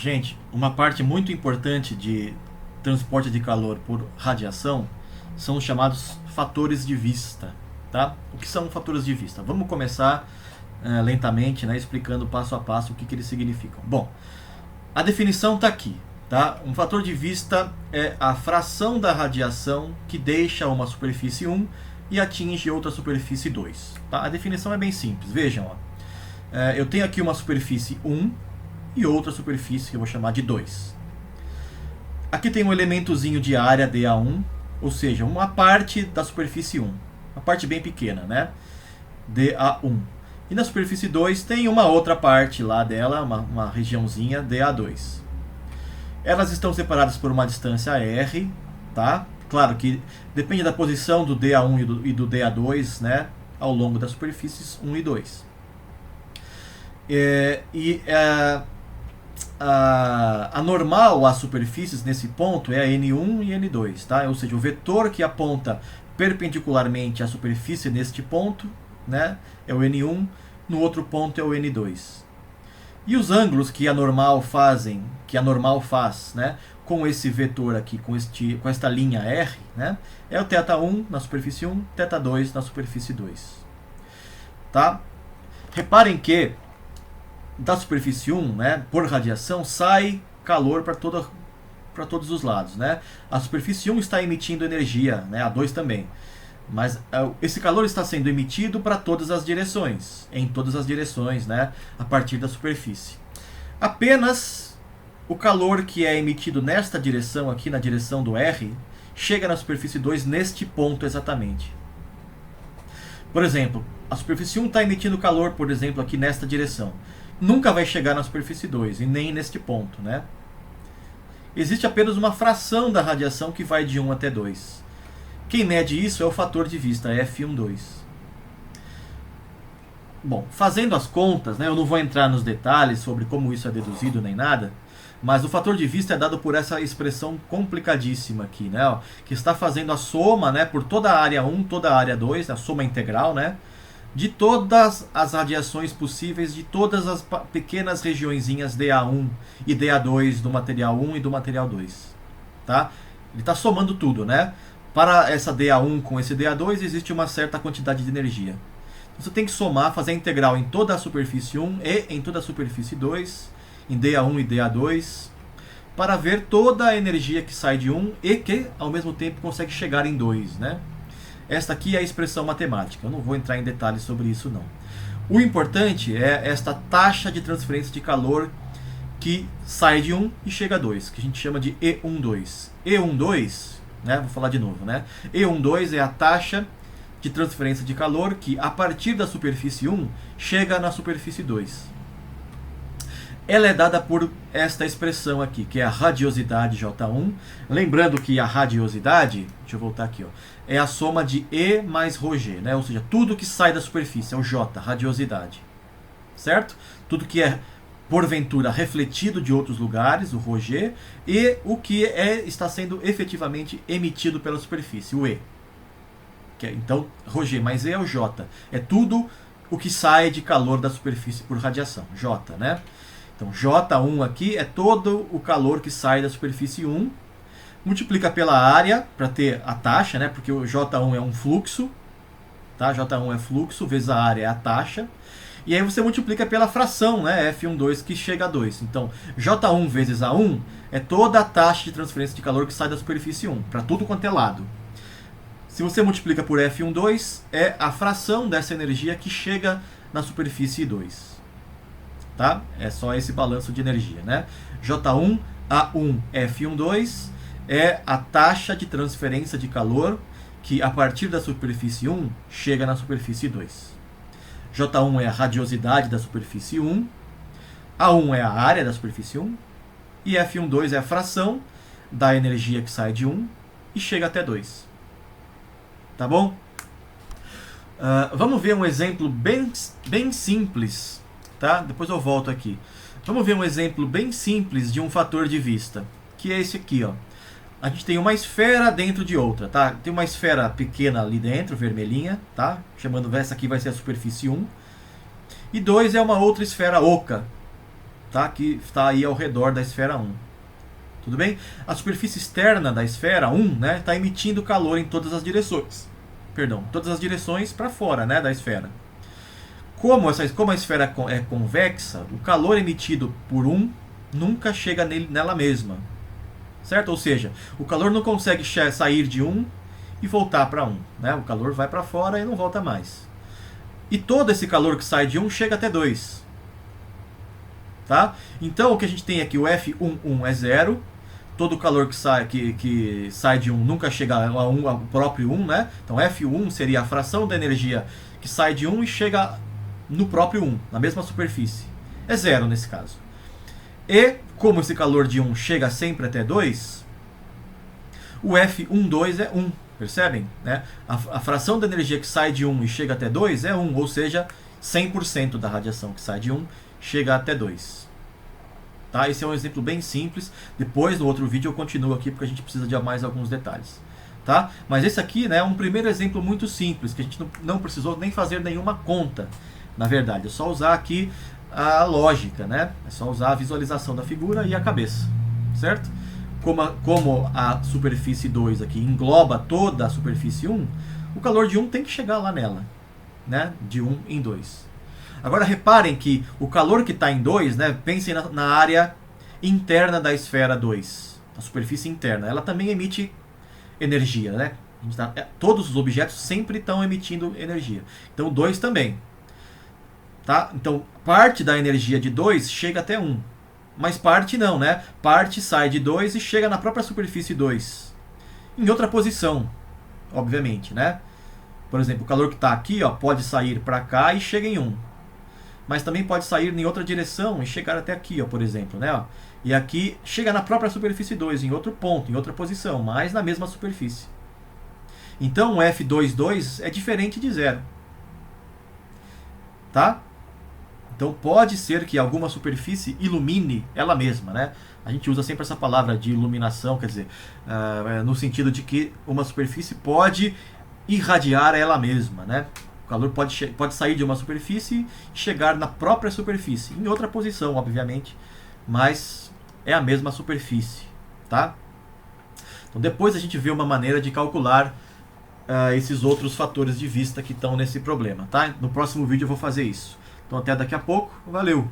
Gente, uma parte muito importante de transporte de calor por radiação são os chamados fatores de vista, tá? O que são fatores de vista? Vamos começar lentamente, né, explicando passo a passo o que eles significam. Bom, a definição está aqui, tá? Um fator de vista é a fração da radiação que deixa uma superfície 1 e atinge outra superfície 2. Tá? A definição é bem simples. Vejam, ó. Eu tenho aqui uma superfície 1 e outra superfície que eu vou chamar de 2. Aqui tem um elementozinho de área dA1, ou seja, uma parte da superfície 1. Uma parte bem pequena, né? dA1. E na superfície 2 tem uma outra parte lá dela, uma regiãozinha dA2. Elas estão separadas por uma distância R, tá? Claro que depende da posição do dA1 e do dA2, né? Ao longo das superfícies 1 e 2. A normal às superfícies nesse ponto é a N1 e N2, tá? Ou seja, o vetor que aponta perpendicularmente à superfície neste ponto, né, é o N1, no outro ponto é o N2. E os ângulos que a normal faz, né, com esse vetor aqui, com esta linha R, né, é o θ1 na superfície 1, θ2 na superfície 2. Tá? Reparem que da superfície 1, né, por radiação, sai calor para todos os lados, né? A superfície 1 está emitindo energia, né, a 2 também. Mas esse calor está sendo emitido para todas as direções, em todas as direções, né, a partir da superfície. Apenas o calor que é emitido nesta direção aqui, na direção do R, chega na superfície 2 neste ponto exatamente. Por exemplo, a superfície 1 está emitindo calor, por exemplo, aqui nesta direção. Nunca vai chegar na superfície 2 e nem neste ponto, né? Existe apenas uma fração da radiação que vai de 1 até 2. Quem mede isso é o fator de vista, F12. Bom, fazendo as contas, né, eu não vou entrar nos detalhes sobre como isso é deduzido nem nada, mas o fator de vista é dado por essa expressão complicadíssima aqui, né, ó, que está fazendo a soma, né, por toda a área 1, toda a área 2, a soma integral, né, de todas as radiações possíveis de todas as pequenas regiõezinhas dA1 e dA2 do material 1 e do material 2. Tá? Ele está somando tudo, né? Para essa dA1 com esse dA2 existe uma certa quantidade de energia. Você tem que somar, fazer a integral em toda a superfície 1 e em toda a superfície 2, em dA1 e dA2, para ver toda a energia que sai de 1 e que ao mesmo tempo consegue chegar em 2, né? Esta aqui é a expressão matemática. Eu não vou entrar em detalhes sobre isso, não. O importante é esta taxa de transferência de calor que sai de 1 e chega a 2, que a gente chama de E12. E12, né, vou falar de novo, né? E12 é a taxa de transferência de calor que, a partir da superfície 1, chega na superfície 2. Ela é dada por esta expressão aqui, que é a radiosidade J1. Lembrando que a radiosidade, deixa eu voltar aqui, ó, é a soma de E mais ρg, né? Ou seja, tudo que sai da superfície é o J, radiosidade. Certo? Tudo que é, porventura, refletido de outros lugares, o ρg, e o que está sendo efetivamente emitido pela superfície, o E. Então, ρg mais E é o J. É tudo o que sai de calor da superfície por radiação, J, né? Então, J1 aqui é todo o calor que sai da superfície 1. Multiplica pela área para ter a taxa, né? Porque o J1 é um fluxo. Tá? J1 é fluxo, vezes a área é a taxa. E aí você multiplica pela fração, né? F12, que chega a 2. Então, J1 vezes A1 é toda a taxa de transferência de calor que sai da superfície 1, para tudo quanto é lado. Se você multiplica por F12, é a fração dessa energia que chega na superfície 2. Tá? É só esse balanço de energia, né? J1, A1, F12 é a taxa de transferência de calor que, a partir da superfície 1, chega na superfície 2. J1 é a radiosidade da superfície 1, A1 é a área da superfície 1, e F12 é a fração da energia que sai de 1 e chega até 2. Tá bom? Vamos ver um exemplo bem simples. Tá? Depois eu volto aqui. Vamos ver um exemplo bem simples de um fator de vista, que é esse aqui, ó. A gente tem uma esfera dentro de outra, tá? Tem uma esfera pequena ali dentro, vermelhinha, tá? Chamando essa aqui vai ser a superfície 1. E 2 é uma outra esfera oca, tá? Que está aí ao redor da esfera 1. Tudo bem? A superfície externa da esfera 1, né, está emitindo calor em todas as direções. Perdão, todas as direções para fora, né, da esfera. Como a esfera é convexa, o calor emitido por 1 nunca chega nela mesma. Certo? Ou seja, o calor não consegue sair de 1 e voltar para 1. Né? O calor vai para fora e não volta mais. E todo esse calor que sai de 1 chega até 2. Tá? Então o que a gente tem aqui, o F11 é 0. Todo o calor que sai de 1 nunca chega ao próprio 1. Né? Então F1 seria a fração da energia que sai de 1 e chega no próprio 1, na mesma superfície. É 0 nesse caso. E como esse calor de 1 chega sempre até 2, o F12 é 1. Percebem? Né? A fração da energia que sai de 1 e chega até 2 é 1, ou seja, 100% da radiação que sai de 1 chega até 2. Tá? Esse é um exemplo bem simples. Depois, no outro vídeo, eu continuo aqui porque a gente precisa de mais alguns detalhes. Tá? Mas esse aqui, né, é um primeiro exemplo muito simples, que a gente não precisou nem fazer nenhuma conta. Na verdade, é só usar aqui a lógica, né? É só usar a visualização da figura e a cabeça. Certo? Como a superfície 2 aqui engloba toda a superfície 1, o calor de 1 tem que chegar lá nela, né? De 1 em 2. Agora reparem que o calor que está em 2, né? Pensem na área interna da esfera 2, a superfície interna. Ela também emite energia, né? Todos os objetos sempre estão emitindo energia. Então o 2 também. Tá? Então parte da energia de 2 chega até 1. Mas parte não, né? Parte sai de 2 e chega na própria superfície 2. Em outra posição, obviamente, né? Por exemplo, o calor que está aqui, ó, pode sair para cá e chega em 1. Mas também pode sair em outra direção e chegar até aqui, ó, por exemplo, né? Ó. E aqui chega na própria superfície 2, em outro ponto, em outra posição, mas na mesma superfície. Então o F22 é diferente de 0. Tá? Então pode ser que alguma superfície ilumine ela mesma, né? A gente usa sempre essa palavra de iluminação, quer dizer, no sentido de que uma superfície pode irradiar ela mesma, né? O calor pode sair de uma superfície e chegar na própria superfície, em outra posição, obviamente, mas é a mesma superfície, tá? Então depois a gente vê uma maneira de calcular esses outros fatores de vista que estão nesse problema, tá? No próximo vídeo eu vou fazer isso. Então até daqui a pouco, valeu!